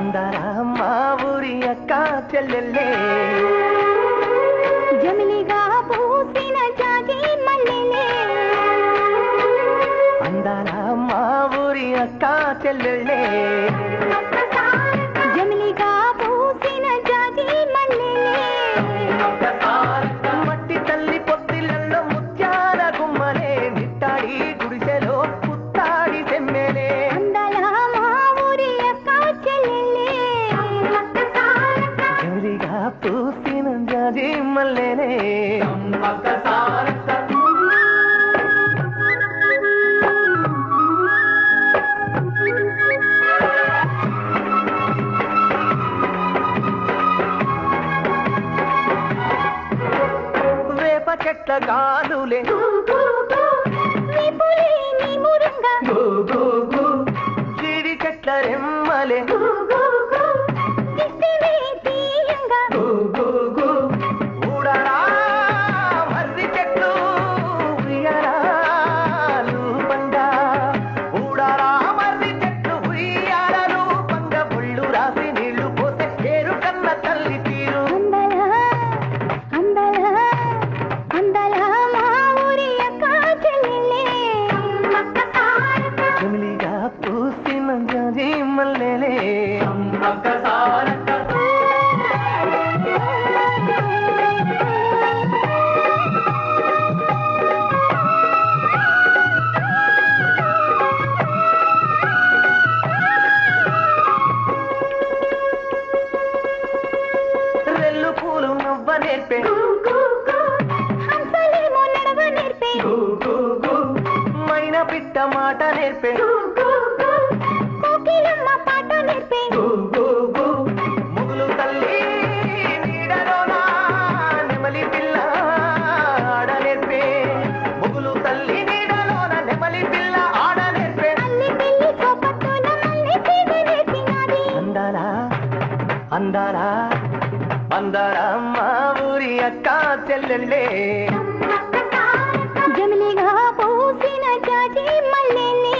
అందాల మా ఊరి అక్క చెల్లెల్లే జమిలిగా పూసిన జాజి మల్లెలే అందాల మా ఊరి అక్క చెల్లెల్లే జమిలిగా పూసిన జాజి మల్లెలే మట్టి తల్లి పొత్తిళ్ళల్లో ముత్యాల గుమ్మలే నిట్టాడి గుడిసెలో పుత్తాడి సెమ్మెలే అందాల మా ఊరి అక్క చెల్లెలే జమిలిగా పూసిన జాజి మల్లెలే చెట్ల గాలులే జీడి చెట్ల రెమ్మలే ఊడరా మర్రి చెట్లు ఉయ్యారాలు పండా ఊడరా మర్రి చెట్లు ఉయ్యారాలు పండ పుళ్ళు రాసి నీళ్లు పోతే పేరు కన్న తల్లి తీరు జమిలిగా పూసిన జాజి మల్లెలే రెల్లు పూలు నవ్వ నేర్పే మైనా పిట్ట మాట నేర్పే పాట నేర్పే ముగులు తల్లి నీడలోన నెమలి పిల్ల ఆడ నేర్పే ముగులు తల్లి నీడలోన నెమలి పిల్ల ఆడ నేర్పే అందాలా అందాలా అందాలా మా ఊరి అక్క చెల్లెల్లే జమిలిగా పూసిన జాజి మల్లెలే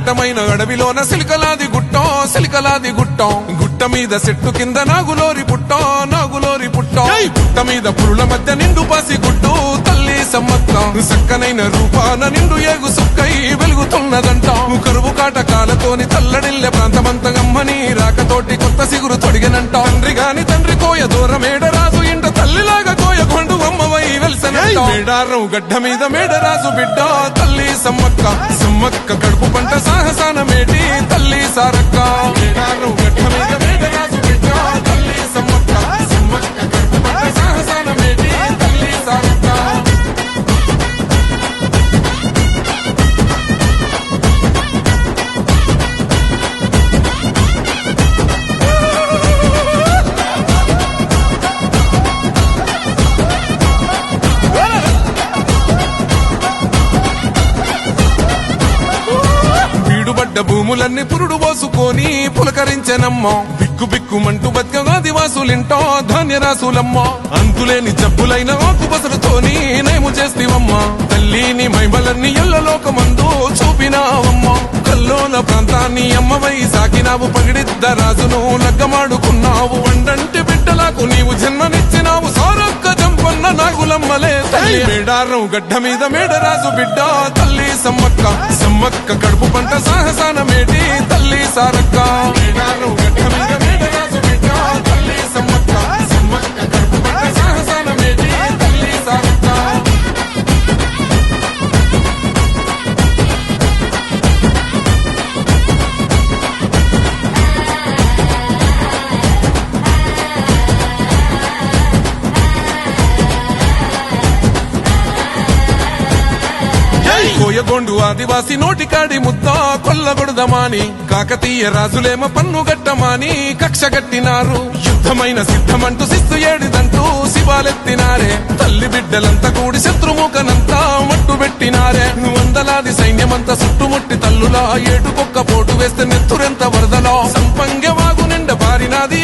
దట్టమైన అడవిలోన సిలికలాది గుట్టం గుట్ట మీద చెట్టు కింద నాగులోరి పుట్టం పుట్ట మీద పురుల మధ్య నిండు పాసి గుడ్డు తల్లి సమ్మక్క సక్కనైన రూపాన నిండు ఏగు సుక్కై వెలుగుతున్నదంట కరువు కాటకాలతోని తల్లడిల్లె ప్రాంతమంతగమ్మని రాకతోటి కొత్త సిగురు తొడిగనంట తండ్రి కోయ దూరమేడ రాజు ఇంట తల్లిలాగా కోయ కొండు అమ్మవై వెలిసనంట మేడారం గడ్డ మీద మేడరాజు బిడ్డ తల్లి సమ్మక్క కడుపు పంట సాహసాన మేటి తల్లి సారక్క మేడారం గడ్డ మీద మేడరాజు బిడ్డ తల్లి సమ్మక్క కడుపు పంట సాహసాన మేటి తల్లి సారక్క భూములన్నీ పురుడు పోసుకొని పులకరించెనమ్మో బిక్కుమంటూ బతుకగా దివాసులింటో ధాన్యరాసులమ్మో అంతులేని జబ్బులైన ఆకుపసరుతోని నేము చేస్తివమ్మా తల్లిని మైమలన్నీ ఎల్లలోకమందు చూపినావమ్మా కల్లోల ప్రాంతాన్ని అమ్మవై సాకినావు పగిడిద్ద రాజును లగ్గమాడుకున్నావు వండంటి బిడ్డలకు నీవు జన్మనిచ్చినావు సారక్క జంపన్న నాగులమ్మలే తల్లి మేడారం గడ్డ మీద మేడరాజు బిడ్డ తల్లి సమ్మక్క కడుపు పంట సాహసాన మేటి తల్లి సారక్క మేడారం గడ్డ మీద మేడరాజు బిడ్డ తల్లి సమ్మక్క కడుపు పంట సాహసాన మేటి తల్లి సారక్క కోయగొండు ఆదివాసి నోటికాడి ముద్ద కొల్లగొడదమాని కాకతీయ రాజులేమ పన్ను గట్టమాని కక్ష గట్టినారు యుద్ధమైన సిద్ధమంటూ శిస్తు ఏడిదంటూ శివాలెత్తినారే తల్లి బిడ్డలంతా కూడి శత్రుముఖనంతా మట్టు పెట్టినారే వందలాది సైన్యమంతా చుట్టుముట్టి తల్లులా ఏటుకొక్క పోటు వేస్తే నెత్తురెంత వరదలో సంపంగ వాగు నిండ బారినాది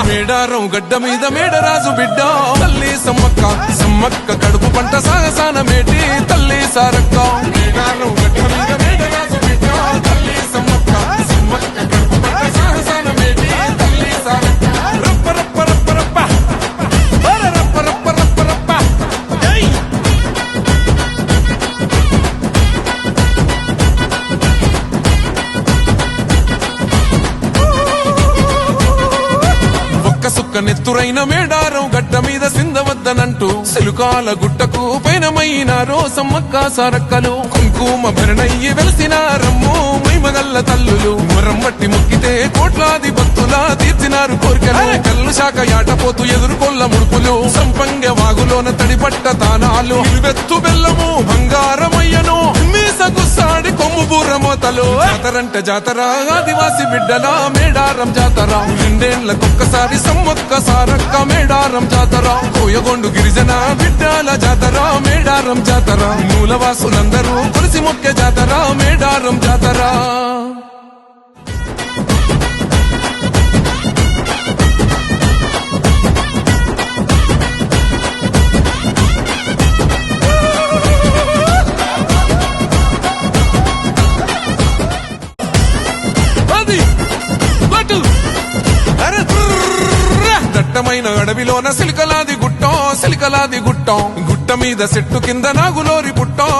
మేడారం గడ్డ మీద మేడరాజు బిడ్డ తల్లి సమ్మక్క సమ్మక్క కడుపు పంట సాగసాన మేటి తల్లి సారక్క మేడారం గడ్డ మీద మేడరాజు బిడ్డ తల్లి సమ్మక్క సమ్మక్క కడుపు పంట సాగసాన మేటి తల్లి సారక్క రప్ప రప్ప రప్ప రప్ప రప్ప రప్ప రప్ప రప్ప జై సుక్క నెత్తురైన మేడారం గడ్డ మీద సిందవద్దనంటూ సిలుకాల గుట్టకు పైనమైనారో సమ్మక్క సారక్కలు కుంకుమ భరణయ్యి వెలిసిన రమ్ము మైమగల్ల తల్లులు మరమ్మట్టి మొక్కితే కోట్లాది భక్తుల తీర్చినారు కోరికలు కల్లు శాఖ యాటపోతూ ఎదుర్కొల్ల ముడుపులు సంపంగ వాగులోన తడిపట్ట తానాలు నిలువెత్తు బెల్లము బంగారమయ్యను మీసగుస్సాడి కొమ్ము బూరమోతలు జాతరంట జాతర ఆదివాసి బిడ్డల మేడారం జాతర రెండేళ్లకొక్కసారి సమ్మక్క సారక్క మేడారం జాతర కోయగొండు గిరిజన బిడ్డల జాతర మేడారం జాతర మూలవాసులందరూ కొలిసి మొక్కే జాతర మేడారం జాతర దట్టమైన అడవిలోన సిలికలాది గుట్టం గుట్ట మీద చెట్టు కింద నాగులోరి పుట్టం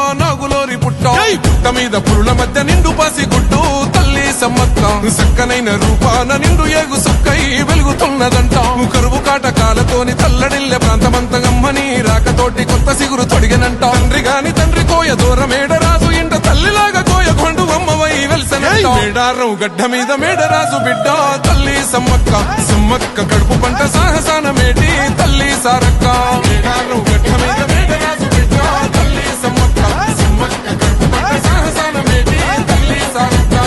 గుట్ట మీద పురుల మధ్య నిండు పాసి గుట్టు తల్లి సమ్మక్క సక్కనైన రూపాన నిండు ఏగు సుక్కై వెలుగుతున్నదంట కరువు కాటకాలతోని తల్లడిల్లె ప్రాంతమంతగమ్మని రాకతోటి కొత్త సిగురు తొడిగనంట తండ్రి గాని తండ్రి కోయ దూరమేడరాజు ఇంట తల్లిలాగా కోయ కొండు అమ్మవై వెలిసనంట మేడారం గడ్డ మీద మేడరాజు బిడ్డ తల్లి సమ్మక్క సమ్మక్క కడుపు పంట సాహసాన మేటి తల్లి సారక్క మేడారం గడ్డ మీద మేడరాజు బిడ్డ తల్లి సమ్మక్క సమ్మక్క కడుపు పంట సాహసాన మేటి తల్లి సారక్క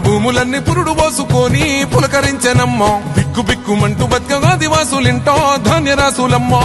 భూములన్నీ పురుడు పోసుకొని పులకరించెనమ్మో బిక్కు బిక్కుమంటూ బతుకగా దివాసులింటో ధాన్యరాసులమ్మో